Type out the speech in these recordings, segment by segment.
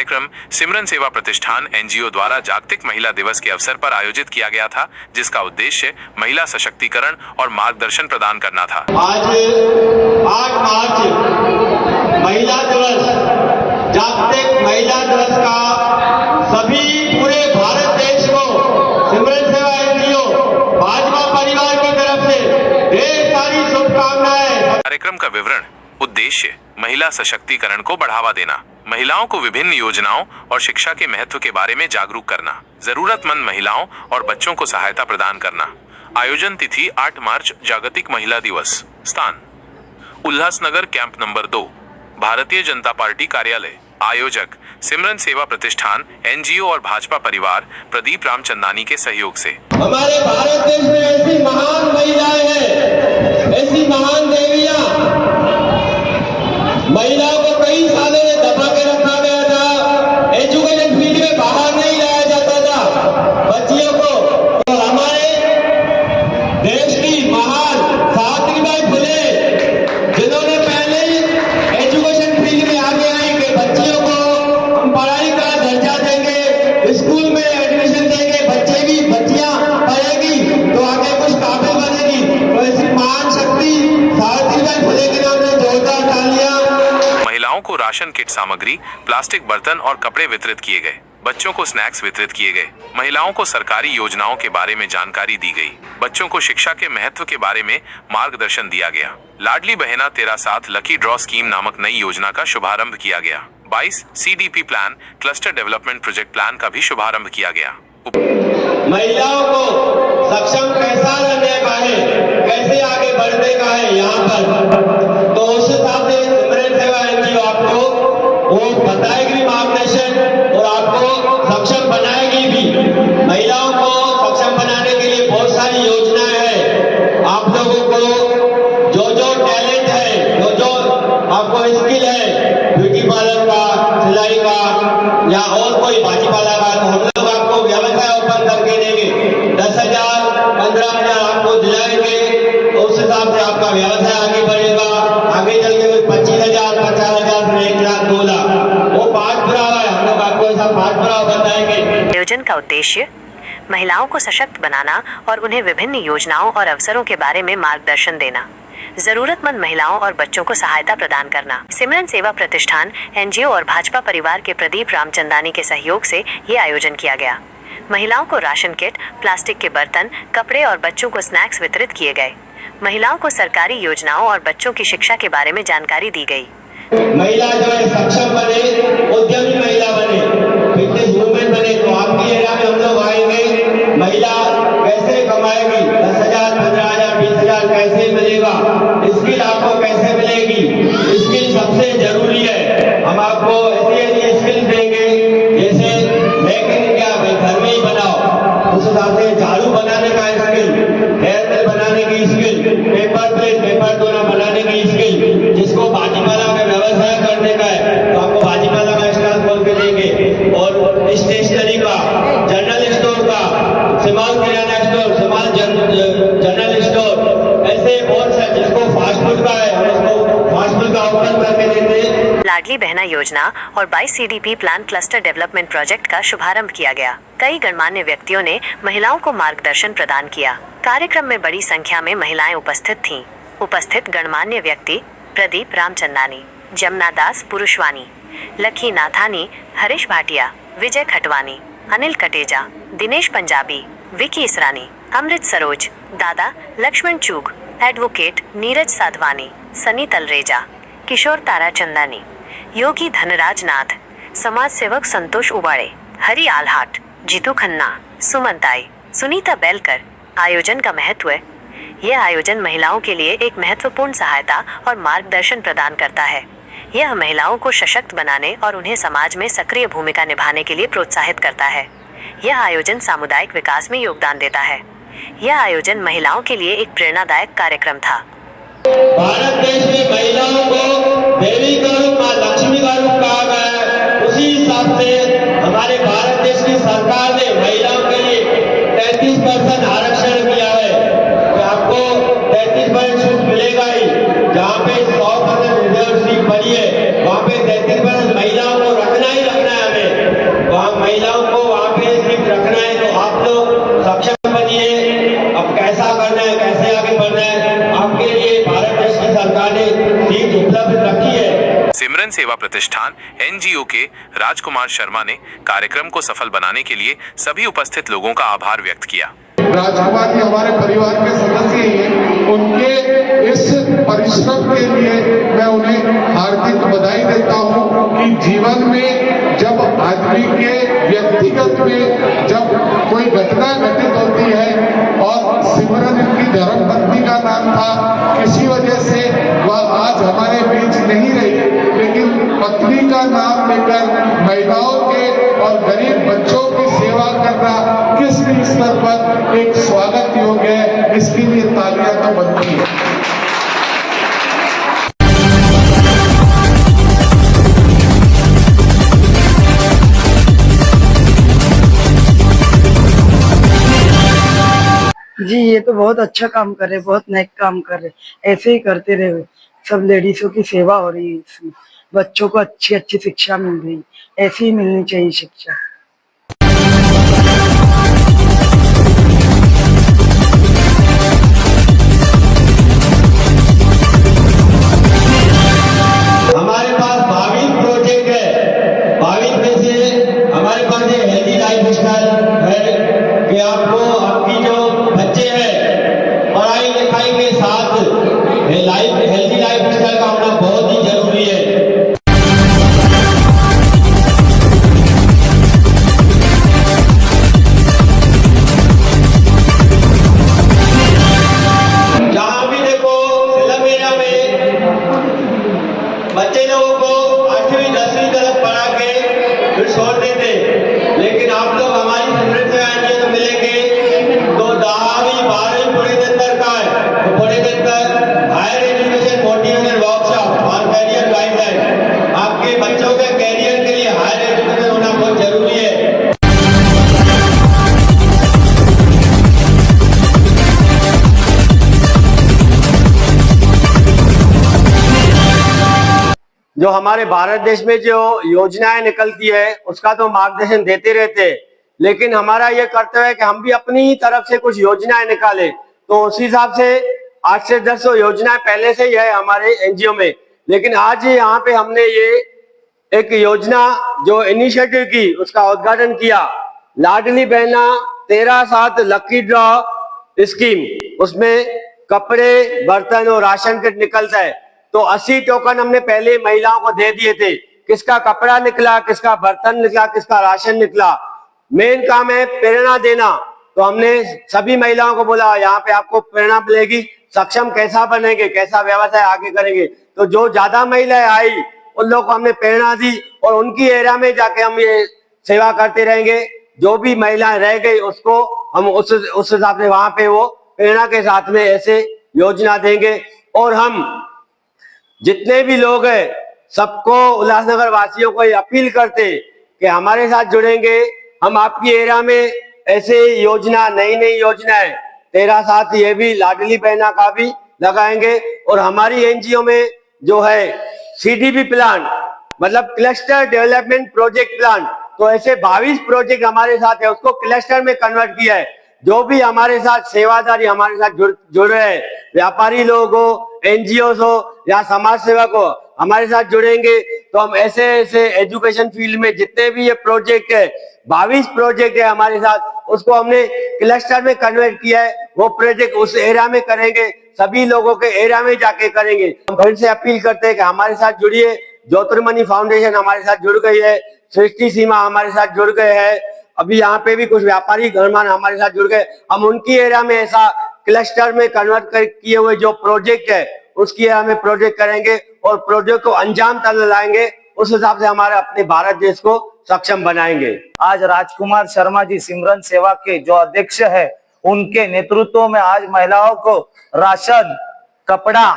कार्यक्रम सिमरन सेवा प्रतिष्ठान एनजीओ द्वारा जागतिक महिला दिवस के अवसर पर आयोजित किया गया था, जिसका उद्देश्य महिला सशक्तिकरण और मार्गदर्शन प्रदान करना था। आज 8 मार्च महिला दिवस, जागतिक महिला दिवस का सभी पूरे भारत देश को सिमरन सेवा एनजीओ भाजपा परिवार की तरफ से ढेर सारी शुभकामनाएं। कार्यक्रम का विवरण। उद्देश्य महिला सशक्तिकरण को बढ़ावा देना, महिलाओं को विभिन्न योजनाओं और शिक्षा के महत्व के बारे में जागरूक करना, जरूरतमंद महिलाओं और बच्चों को सहायता प्रदान करना। आयोजन तिथि 8 मार्च जागतिक महिला दिवस। स्थान Ulhasnagar camp number 2, Bharatiya Janata party कार्यालय। आयोजक सिमरन सेवा प्रतिष्ठान एनजीओ और भाजपा परिवार प्रदीप रामचंदानी के सहयोग से। हमारे भारत देश में ऐसी महान महिलाएं हैं, ऐसी महान देवियां। महिलाओं को कई सालों में दबा के रखा गया था, एजुकेशन फील्ड में बाहर नहीं लाया जाता था बच्चियों को। और हमारे देश की महान सावित्रीबाई फुले, जिन्होंने पहले एजुकेशन फील्ड में आगे आई कि बच्चियों को हम पढ़ाई का दर्जा देंगे, स्कूल में एडमिशन देंगे, बच्चियां पढ़ेगी तो आगे कुछ काबिल बनेगी। तो ऐसी महान शक्ति सावित्रीबाई फुले के नाम से जोरदार तालियां। महिलाओं को राशन किट सामग्री, प्लास्टिक बर्तन और कपड़े वितरित किए गए। बच्चों को स्नैक्स वितरित किए गए। महिलाओं को सरकारी योजनाओं के बारे में जानकारी दी गई। बच्चों को शिक्षा के महत्व के बारे में मार्गदर्शन दिया गया। लाडली बहना तेरा साथ लकी ड्रॉ स्कीम नामक नई योजना का शुभारंभ किया गया। 22 CDP plan, cluster development project plan का भी शुभारंभ किया गया। महिलाओं को सक्षम कैसा बनने का है, कैसे आगे बढ़ने का है यहाँ पर, तो उस हिसाब से सिमरन सेवा एनजीओ आपको वो बताएगी मार्गदर्शन और आपको सक्षम बनाएगी भी। महिलाओं को सक्षम बनाने के लिए बहुत सारी योजनाएं हैं। आप लोगों को जो जो टैलेंट है, जो जो आपको स्किल है, ब्यूटी पार्लर का, सिलाई का या और कोई भाजीपाला का, तो हम लोग आपको व्यवसाय ओपन करके देंगे। 10,000 15,000 आपको दिलाएंगे। उस हिसाब से आपका व्यवसाय आगे बढ़ेगा। आगे चल के 25,000 50,000 से 1 लाख 2 लाख वो पाठ पुरावा है। हम लोग आपको ऐसा पाठ पुरावा बताएंगे। आयोजन का उद्देश्य महिलाओं को सशक्त बनाना और उन्हें विभिन्न योजनाओं और अवसरों के बारे में मार्गदर्शन देना, जरूरतमंद महिलाओं और बच्चों को सहायता प्रदान करना। सिमरन सेवा प्रतिष्ठान एनजीओ और भाजपा परिवार के प्रदीप रामचंदानी के सहयोग से ये आयोजन किया गया। महिलाओं को राशन किट, प्लास्टिक के बर्तन, कपड़े और बच्चों को स्नैक्स वितरित किए गए। महिलाओं को सरकारी योजनाओं और बच्चों की शिक्षा के बारे में जानकारी दी गई। महिला जो है सक्षम बने, उद्यमी महिला बने, फिटनेस वुमेन बने। तो आपकी एरिया में हम लोग आएंगे, महिला कैसे कमाएगी, 10,000 15,000 20,000 कैसे मिलेगा, स्किल आपको कैसे मिलेगी। स्किल सबसे जरूरी है। हम आपको ऐसी स्किल देंगे जैसे मेक इन इंडिया, घर में ही बनाओ, उस हिसाब से झाड़ू बनाने का स्किल, हेयर ड्रायर बनाने की स्किल, पेपर प्लेट पेपर दोना बनाने की स्किल, जिसको भाजीपाला का व्यवसाय करने का है तो आपको भाजीपाला का स्टॉल खोल के देंगे। और स्टेशनरी का, जनरल स्टोर का, सिमाल किराना स्टोर, सिमाल जनरल स्टोर, ऐसे बहुत से, जिसको फास्ट फूड का है हम उसको फास्ट फूड का ओपन करके देते। लाडली बहना योजना और 22 CDP plan cluster development project का शुभारंभ किया गया। कई गणमान्य व्यक्तियों ने महिलाओं को मार्गदर्शन प्रदान किया। कार्यक्रम में बड़ी संख्या में महिलाएं उपस्थित थीं। उपस्थित गणमान्य व्यक्ति प्रदीप रामचंदानी, जमुना दास पुरुषवानी, लखी नाथानी, हरीश भाटिया, विजय खटवानी, अनिल कटेजा, दिनेश पंजाबी, विकी इसरानी, अमृत सरोज, दादा लक्ष्मण चूग, एडवोकेट नीरज साधवानी, सनी तलरेजा, किशोर ताराचंदानी, योगी धनराज नाथ, समाज सेवक संतोष उबाड़े, हरि आल्हाट, जीतू खन्ना, सुमनताई, सुनीता बेलकर। आयोजन का महत्व। यह आयोजन महिलाओं के लिए एक महत्वपूर्ण सहायता और मार्गदर्शन प्रदान करता है। यह महिलाओं को सशक्त बनाने और उन्हें समाज में सक्रिय भूमिका निभाने के लिए प्रोत्साहित करता है। यह आयोजन सामुदायिक विकास में योगदान देता है। यह आयोजन महिलाओं के लिए एक प्रेरणादायक कार्यक्रम था। भारत देश में महिलाओं को देवी का रूप, मां लक्ष्मी का रूप कहा गया है। उसी हिसाब से हमारे भारत देश की सरकार ने महिलाओं के लिए 33% आरक्षण किया है। तो आपको 33% छूट मिलेगा ही। जहाँ पे 100% रिजर्व सीट बनी है वहाँ पे 33% महिलाओं को रखना ही रखना है। जहाँ महिलाओं को वहाँ पे सिर्फ रखना है, तो आप लोग सक्षम बनिए। अब कैसा करना है, कैसे आगे बढ़ना है, आपके लिए भारत देश की सरकार ने सीट उपलब्ध रखी है। सिमरन सेवा प्रतिष्ठान एनजीओ के राजकुमार शर्मा ने कार्यक्रम को सफल बनाने के लिए सभी उपस्थित लोगों का आभार व्यक्त किया। राजकुमार जी हमारे परिवार के सदस्य ही हैं, उनके इस परिश्रम के लिए मैं उन्हें हार्दिक बधाई देता हूं कि जीवन में जब आदमी के व्यक्तिगत में जब कोई घटना घटित होती है, और सिमरन इनकी धर्मपत्नी का नाम था, किसी वजह से वह आज हमारे बीच नहीं रही, लेकिन पत्नी का नाम लेकर महिलाओं के और गरीब बच्चों की सेवा करना किस स्तर पर एक स्वागत योग्य है, इसके लिए तालियां तो बनती है। जी ये तो बहुत अच्छा काम कर रहे, बहुत नेक काम कर रहे, ऐसे ही करते रहे। सब लेडीजों की सेवा हो रही है इसमें, बच्चों को अच्छी अच्छी शिक्षा मिल रही, ऐसी ही मिलनी चाहिए शिक्षा। हमारे पास 22 प्रोजेक्ट है। 22 में से हमारे पास ये हेल्दी लाइफ स्टाइल है कि आपको आपकी जो बच्चे हैं पढ़ाई लिखाई के साथ हेल्दी लाइफ स्टाइल का होना बहुत ही जरूरी है। जहाँ भी देखो फिल्म एरिया में बच्चे लोगों को 8वीं 10वीं तक पढ़ा के फिर छोड़ देते, लेकिन आप लोग हमारी सिमरन सेवा एनजीओ में मिलेंगे तो 10वीं 12वीं पूरे दिन तक का है, तो पूरे दिन तक हायर एजुकेशन मोटिवेशन वर्कशॉप और कैरियर गाइडलाइन, आपके बच्चों के कैरियर के लिए हायर एजुकेशन होना बहुत जरूरी है। जो हमारे भारत देश में जो योजनाएं निकलती है उसका तो मार्गदर्शन देते रहते हैं, लेकिन हमारा ये कर्तव्य है कि हम भी अपनी तरफ से कुछ योजनाएं निकालें। तो उसी हिसाब से 8 से 10 योजनाएं पहले से ही है हमारे एनजीओ में, लेकिन आज यहाँ पे हमने ये एक योजना जो इनिशिएटिव की उसका उद्घाटन किया, Ladli Behna 13/7 lucky draw scheme. उसमें कपड़े, बर्तन और राशन किट निकलता है, तो 80 टोकन हमने पहले महिलाओं को दे दिए थे। किसका कपड़ा निकला, किसका बर्तन निकला, किसका राशन निकला। मेन काम है प्रेरणा देना, तो हमने सभी महिलाओं को बोला यहाँ पे आपको प्रेरणा मिलेगी, सक्षम कैसा बनेंगे, कैसा व्यवसाय आगे करेंगे। तो जो ज्यादा महिलाएं आई उन लोगों को हमने प्रेरणा दी और उनकी एरिया में जाके हम ये सेवा करते रहेंगे। जो भी महिलाएं रह गई उसको हम उस हिसाब से वहां पे वो प्रेरणा के साथ में ऐसे योजना देंगे। और हम जितने भी लोग हैं सबको, उल्लासनगर वासियों को ये अपील करते कि हमारे साथ जुड़ेंगे। हम आपकी एरिया में ऐसे योजना, नई नई योजनाएं 13/7 ये भी लाडली बहना का भी लगाएंगे। और हमारी एनजीओ में जो है सीडीपी प्लान मतलब क्लस्टर डेवलपमेंट प्रोजेक्ट प्लान, तो ऐसे 22 प्रोजेक्ट हमारे साथ है, उसको क्लस्टर में कन्वर्ट किया है। जो भी हमारे साथ सेवादारी हमारे साथ जुड़ रहे हैं, व्यापारी लोग हो, एनजीओ हो या समाज सेवक हो, हमारे साथ जुड़ेंगे तो हम ऐसे ऐसे एजुकेशन फील्ड में जितने भी ये प्रोजेक्ट है, 22 प्रोजेक्ट है हमारे साथ, उसको हमने क्लस्टर में कन्वर्ट किया है। वो प्रोजेक्ट उस एरिया में करेंगे, सभी लोगों के एरिया में जाके करेंगे। हम फिर से अपील करते हैं कि हमारे साथ जुड़िए। ज्योतिर्मणि फाउंडेशन हमारे साथ जुड़ गई है, सृष्टि सीमा हमारे साथ जुड़ गए हैं, अभी यहाँ पे भी कुछ व्यापारी गणमान हमारे साथ जुड़ गए। हम उनकी एरिया में ऐसा क्लस्टर में कन्वर्ट किए हुए जो प्रोजेक्ट है उसकी एरिया में प्रोजेक्ट करेंगे और प्रोजेक्ट को अंजाम तक लाएंगे। उस हिसाब से हमारे अपने भारत देश को सक्षम बनाएंगे। आज राजकुमार शर्मा जी सिमरन सेवा के जो अध्यक्ष है, उनके नेतृत्व में आज महिलाओं को राशन, कपड़ा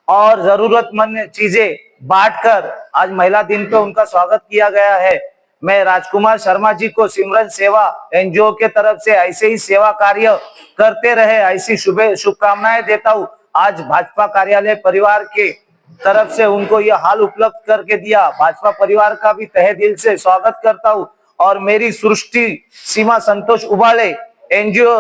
और जरूरतमंद चीजें बांटकर आज महिला दिन पे उनका स्वागत किया गया है। मैं राजकुमार शर्मा जी को सिमरन सेवा एनजीओ के तरफ से ऐसे ही सेवा कार्य करते रहे, ऐसी शुभकामनाएं देता हूँ। आज भाजपा कार्यालय परिवार के तरफ से उनको यह हाल उपलब्ध करके दिया, भाजपा परिवार का भी तहे दिल से स्वागत करता हूँ और मेरी सृष्टि सीमा संतोष उबाले एनजीओ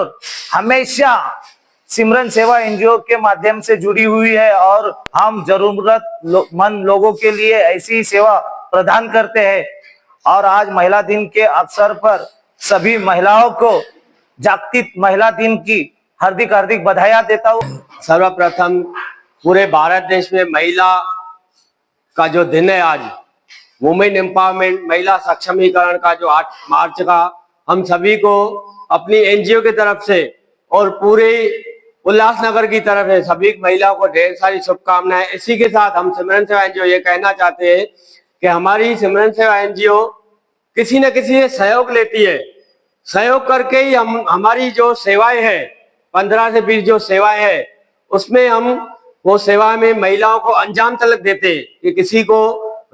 हमेशा सिमरन सेवा एनजीओ के माध्यम से जुड़ी हुई है और हम जरूरतमंद लोगों के लिए ऐसी सेवा प्रदान करते हैं। और आज महिला दिन के अवसर पर सभी महिलाओं को जागतिक महिला दिन की हार्दिक हार्दिक बधाई देता हूँ। सर्वप्रथम पूरे भारत देश में महिला का जो दिन है आज, वुमेन एम्पावरमेंट, महिला सक्षमीकरण का जो 8 मार्च का, हम सभी को अपनी एनजीओ की तरफ से और पूरे उल्लासनगर की तरफ से सभी महिलाओं को ढेर सारी शुभकामनाएं। इसी के साथ हम सिमरन सेवा एनजीओ ये कहना चाहते हैं कि हमारी सिमरन सेवा एनजीओ किसी न किसी से सहयोग लेती है। सहयोग करके ही हम हमारी जो सेवाएं हैं, 15 से 20 जो सेवाएं हैं, उसमें हम वो सेवा में महिलाओं को अंजाम तलक देते हैं कि किसी को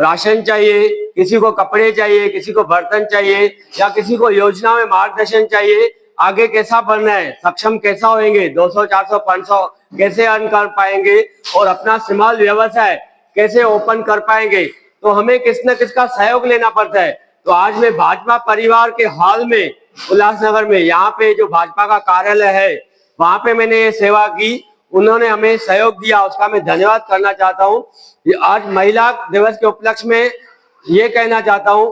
राशन चाहिए, किसी को कपड़े चाहिए, किसी को बर्तन चाहिए या किसी को योजना में मार्गदर्शन चाहिए, आगे कैसा बढ़ना है, सक्षम कैसा होंगे, 200, 400, 500 कैसे अर्न कर पाएंगे और अपना स्मॉल व्यवसाय कैसे ओपन कर पाएंगे, तो हमें किस न किस का सहयोग लेना पड़ता है। तो आज मैं भाजपा परिवार के हॉल में उल्लासनगर में, यहाँ पे जो भाजपा का कार्यालय है, वहां पे मैंने ये सेवा की, उन्होंने हमें सहयोग दिया, उसका मैं धन्यवाद करना चाहता हूँ। आज महिला दिवस के उपलक्ष्य में ये कहना चाहता हूँ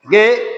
कि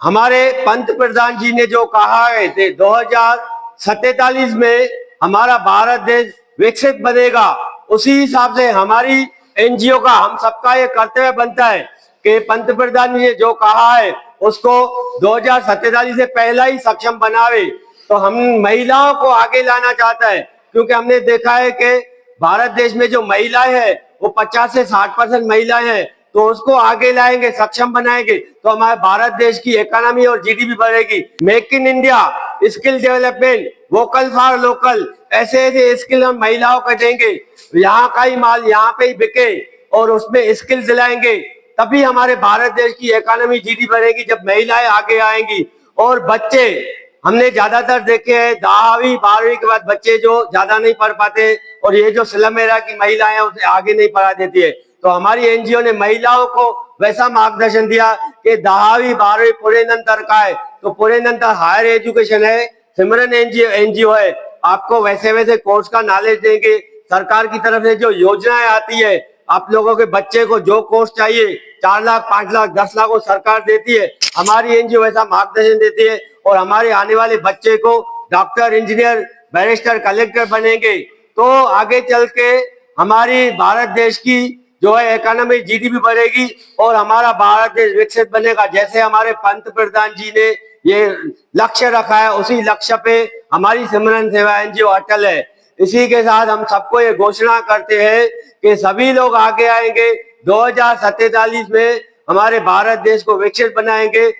हमारे पंत प्रधान जी ने जो कहा है 2047 में हमारा भारत देश विकसित बनेगा, उसी हिसाब से हमारी एनजीओ का, हम सबका ये कर्तव्य बनता है कि पंत प्रधान जी ने जो कहा है उसको 2047 से पहला ही सक्षम बनावे। तो हम महिलाओं को आगे लाना चाहता है, क्योंकि हमने देखा है कि भारत देश में जो महिलाएं हैं वो 50 से 60% महिलाएं हैं, तो उसको आगे लाएंगे, सक्षम बनाएंगे तो हमारे भारत देश की इकोनॉमी और जीडीपी बढ़ेगी। Make in India, skill development, vocal for local, ऐसे ऐसे स्किल हम महिलाओं को देंगे, यहाँ का ही माल यहाँ पे ही बिके और उसमें स्किल दिलाएंगे, तभी हमारे भारत देश की इकोनॉमी जीडीपी बढ़ेगी जब महिलाएं आगे आएंगी। और बच्चे हमने ज्यादातर देखे हैं 10वीं 12वीं के बाद बच्चे जो ज्यादा नहीं पढ़ पाते, और ये जो स्लमेरा की महिलाएं हैं उसे आगे नहीं पढ़ा देती है। तो हमारी एनजीओ ने महिलाओं को वैसा मार्गदर्शन दिया कि 10वीं 12वीं पूरे नंतर का है, तो पूरे नंतर हायर एजुकेशन है, सिमरन एनजीओ है, आपको वैसे वैसे कोर्स का नॉलेज देंगे। सरकार की तरफ से जो योजनाएं आती है, आप लोगों के बच्चे को जो कोर्स चाहिए 4 लाख 5 लाख 10 लाख वो सरकार देती है, हमारी एनजीओ वैसा मार्गदर्शन देती है। और हमारे आने वाले बच्चे को डॉक्टर, इंजीनियर, बैरिस्टर, कलेक्टर बनेंगे तो आगे चल के हमारी भारत देश की जो है इकोनॉमी जीडीपी बढ़ेगी और हमारा भारत देश विकसित बनेगा। जैसे हमारे पंत प्रधान जी ने ये लक्ष्य रखा है, उसी लक्ष्य पे हमारी सिमरन सेवा एनजीओ अटल है। इसी के साथ हम सबको ये घोषणा करते हैं कि सभी लोग आगे आएंगे, 2047 में हमारे भारत देश को विकसित बनाएंगे